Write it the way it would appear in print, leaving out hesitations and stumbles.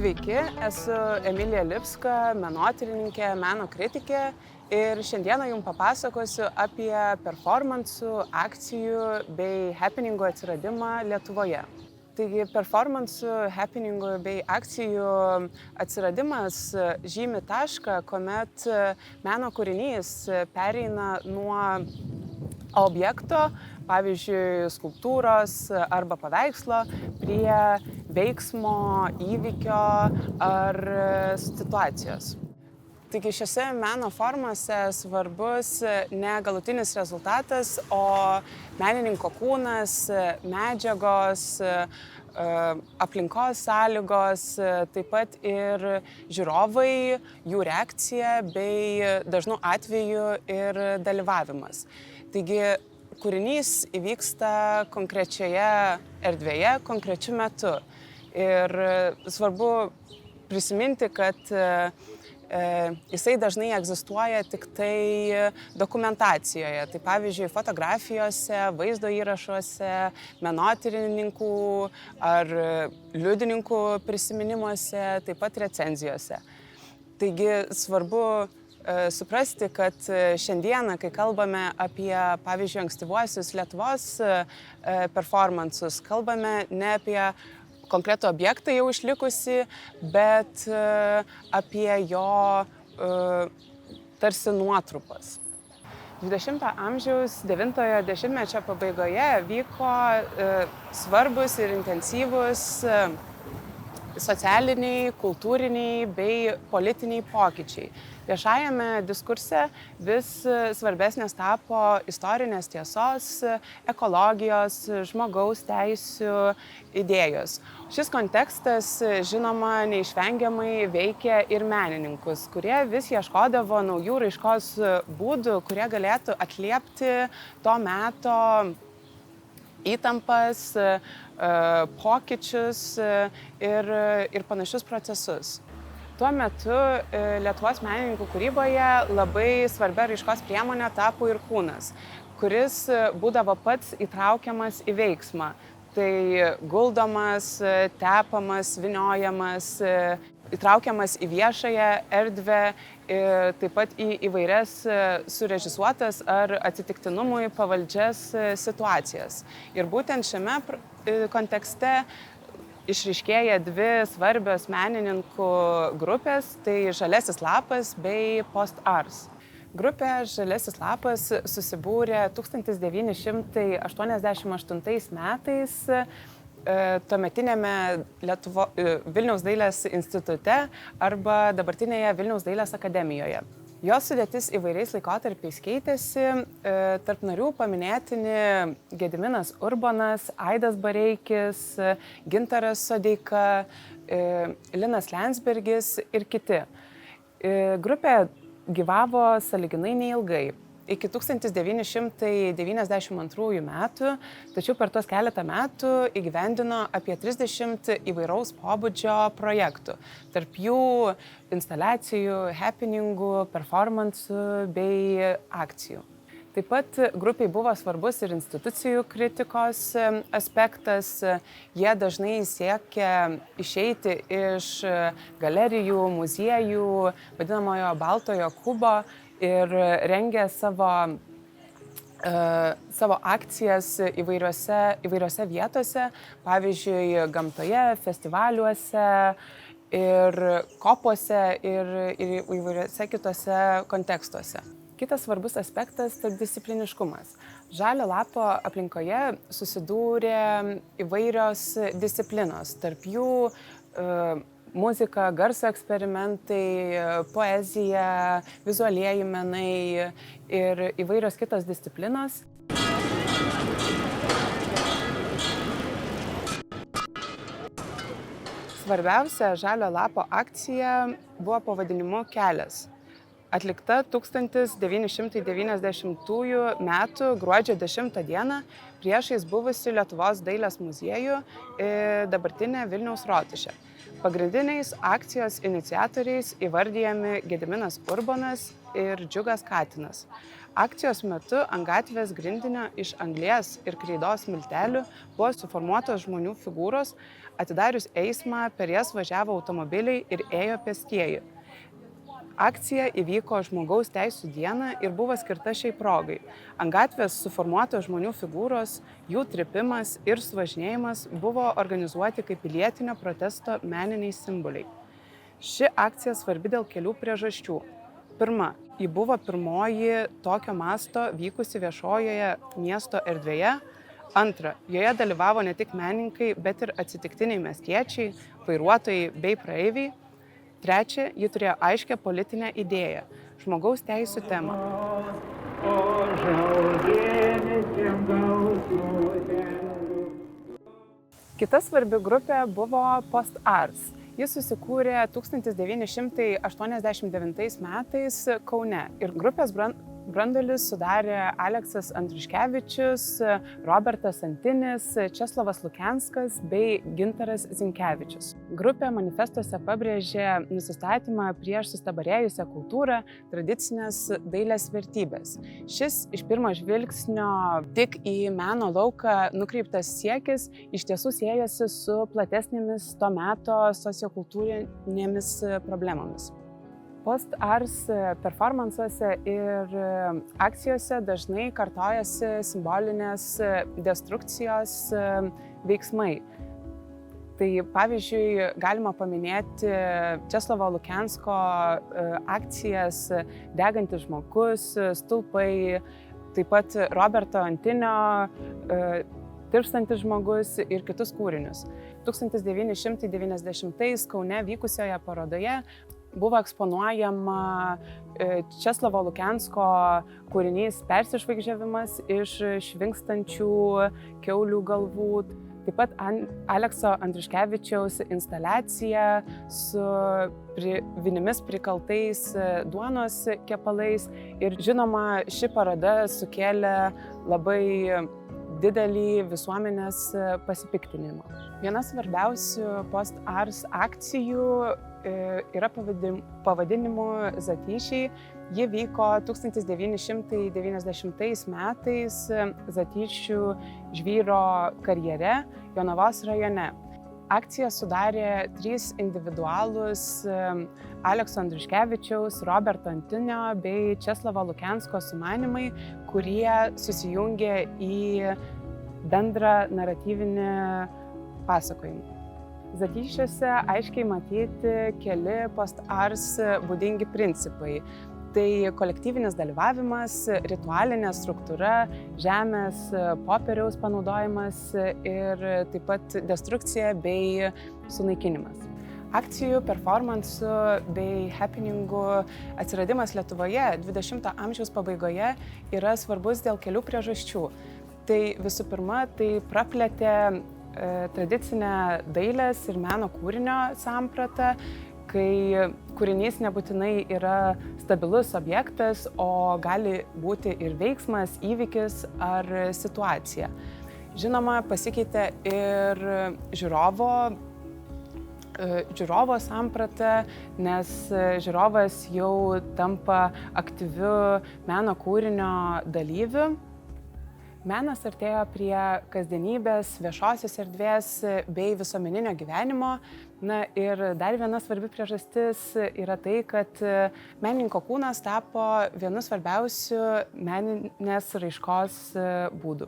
Sveiki, esu Emilija Lipska, menotyrininkė, meno kritikė ir šiandieną jums papasakosiu apie performansų, akcijų bei happeningų atsiradimą Lietuvoje. Taigi performansų, happeningų bei akcijų atsiradimas žymi tašką, kuomet meno kūrinys pereina nuo objekto, pavyzdžiui, skulptūros arba paveikslo, prie veiksmo, įvykio ar situacijos. Taigi šiose meno formose svarbus ne galutinis rezultatas, o menininko kūnas, medžiagos, aplinkos sąlygos, taip pat ir žiūrovai, jų reakcija bei dažnu atveju ir dalyvavimas. Taigi kūrinys įvyksta konkrečioje erdvėje, konkrečiu metu. Ir svarbu prisiminti, kad jisai dažnai egzistuoja tik tai dokumentacijoje. Tai pavyzdžiui, fotografijose, vaizdo įrašuose, menotyrininkų ar liudininkų prisiminimuose, taip pat recenzijose. Taigi svarbu suprasti, kad šiandieną, kai kalbame apie, pavyzdžiui, ankstyvuosius Lietuvos performansus, kalbame ne apie konkretų objektą jau išlikusi, bet apie jo tarsi nuotrupas. 20 amžiaus 9-ojo dešimtmečio pabaigoje vyko svarbus ir intensyvus socialiniai, kultūriniai bei politiniai pokyčiai. Viešajame diskurse vis svarbesnės tapo istorinės tiesos, ekologijos, žmogaus teisių idėjos. Šis kontekstas, žinoma, neišvengiamai veikia ir menininkus, kurie vis ieškodavo naujų raiškos būdų, kurie galėtų atliepti to meto įtampas, pokyčius ir panašius procesus. Tuo metu Lietuvos menininkų kūryboje labai svarbia raiškos priemonė tapo ir kūnas, kuris būdavo pats įtraukiamas į veiksmą. Tai guldomas, tepamas, vyniojamas, įtraukiamas į viešąją erdvę, taip pat į įvairias surežisuotas ar atsitiktinumui pavaldžias situacijas. Ir būtent šiame kontekste išryškėja dvi svarbios menininkų grupės, tai Žaliasis lapas bei Post Ars. Grupė Žaliasis lapas susibūrė 1988 metais tuometinėme Vilniaus dailės institute arba dabartinėje Vilniaus dailės akademijoje. Jos sudėtis įvairiais laikotarpiais keitėsi, tarp narių paminėtini Gediminas Urbonas, Aidas Bareikis, Gintaras Sodeika, Linas Lensbergis ir kiti. Grupė gyvavo sąlyginai neilgai, iki 1992 metų, tačiau per tos keletą metų įgyvendino apie 30 įvairaus pobūdžio projektų, tarp jų instaliacijų, happeningų, performansų bei akcijų. Taip pat grupiai buvo svarbus ir institucijų kritikos aspektas. Jie dažnai siekia išeiti iš galerijų, muziejų, vadinamojo baltojo kubo ir rengia savo akcijas įvairiose vietose, pavyzdžiui, gamtoje, festivaliuose ir kopose ir įvairiuose kitose kontekstuose. Kitas svarbus aspektas - tarpdiscipliniškumas. Žalio lapo aplinkoje susidūrė įvairios disciplinos, tarp jų muzika, garso eksperimentai, poezija, vizualieji menai ir įvairios kitos disciplinos. Svarbiausia Žalio lapo akcija buvo pavadinimu Kelias. Atlikta 1990 metų gruodžio 10 dieną priešais buvusi Lietuvos dailės muziejų dabartinė Vilniaus rotušė. Pagrindiniais akcijos iniciatoriais įvardyjami Gediminas Urbonas ir Džiugas Katinas. Akcijos metu ant gatvės grindinio iš anglies ir kreidos miltelių buvo suformuotos žmonių figūros, atidarius eismą per jas važiavo automobiliai ir ėjo pėstieji. Akcija įvyko Žmogaus teisų dieną ir buvo skirta šiai progai. Ant gatvės suformuotos žmonių figūros, jų trypimas ir suvažinėjimas buvo organizuoti kaip pilietinio protesto meniniai simboliai. Ši akcija svarbi dėl kelių priežasčių. Pirma, ji buvo pirmoji tokio masto vykusi viešojoje miesto erdvėje. Antra, joje dalyvavo ne tik menininkai, bet ir atsitiktiniai miestiečiai, vairuotojai bei praeiviai. Trečia, ji turėjo aiškę politinę idėją – žmogaus teisų temą. Kita svarbi grupė buvo Post Ars. Jis susikūrė 1989 metais Kaune ir grupės branduolį sudarė Aleksas Andriuškevičius, Robertas Antinis, Česlovas Lukenskas bei Gintaras Zinkevičius. Grupė manifestuose pabrėžė nusistatymą prieš sustabarėjusią kultūrą, tradicinės dailės vertybės. Šis iš pirmo žvilgsnio tik į meno lauką nukreiptas siekis iš tiesų siejasi su platesnėmis to meto sociokultūrinėmis problemomis. Post Ars performansuose ir akcijose dažnai kartojasi simbolinės destrukcijos veiksmai. Tai pavyzdžiui, galima paminėti Česlovo Lukensko akcijas Degantis žmogus, Stulpai, taip pat Roberto Antinio Tirpstantis žmogus ir kitus kūrinius. 1990 Kaune vykusioje parodoje buvo eksponuojama Česlovo Lukensko kūrinys Persižvaigždžiavimas iš švinkstančių kiaulių galvų. Taip pat Alekso Andriuškevičiaus instaliacija su vinimis prikaltais duonos kepalais. Ir žinoma, ši paroda sukėlė labai didelį visuomenės pasipiktinimą. Viena svarbiausių Post Ars akcijų yra pavadinimu Zatyšiai. Ji vyko 1990 metais Zatyšių žvyro karjere Jonavos rajone. Akciją sudarė 3 individualūs Alekso Andriuškevičiaus, Roberto Antinio bei Česlovo Lukensko sumanymai, kurie susijungė į bendrą naratyvinį pasakojimą. Zatyšiuose aiškiai matyti keli Post Ars būdingi principai. Tai kolektyvinis dalyvavimas, ritualinė struktūra, žemės, popieriaus panaudojimas ir taip pat destrukcija bei sunaikinimas. Akcijų, performansų bei happeningų atsiradimas Lietuvoje 20-ojo amžiaus pabaigoje yra svarbus dėl kelių priežasčių. Tai visų pirma, tai praplėtė tradicinę dailės ir meno kūrinio sampratą, kai kūrinys nebūtinai yra stabilus objektas, o gali būti ir veiksmas, įvykis ar situacija. Žinoma, pasikeitė ir žiūrovo samprata, nes žiūrovas jau tampa aktyviu meno kūrinio dalyviu. Menas artėjo prie kasdienybės, viešosios erdvės bei visuomeninio gyvenimo. Na ir dar viena svarbi priežastis yra tai, kad menininko kūnas tapo vienu svarbiausių meninės raiškos būdų.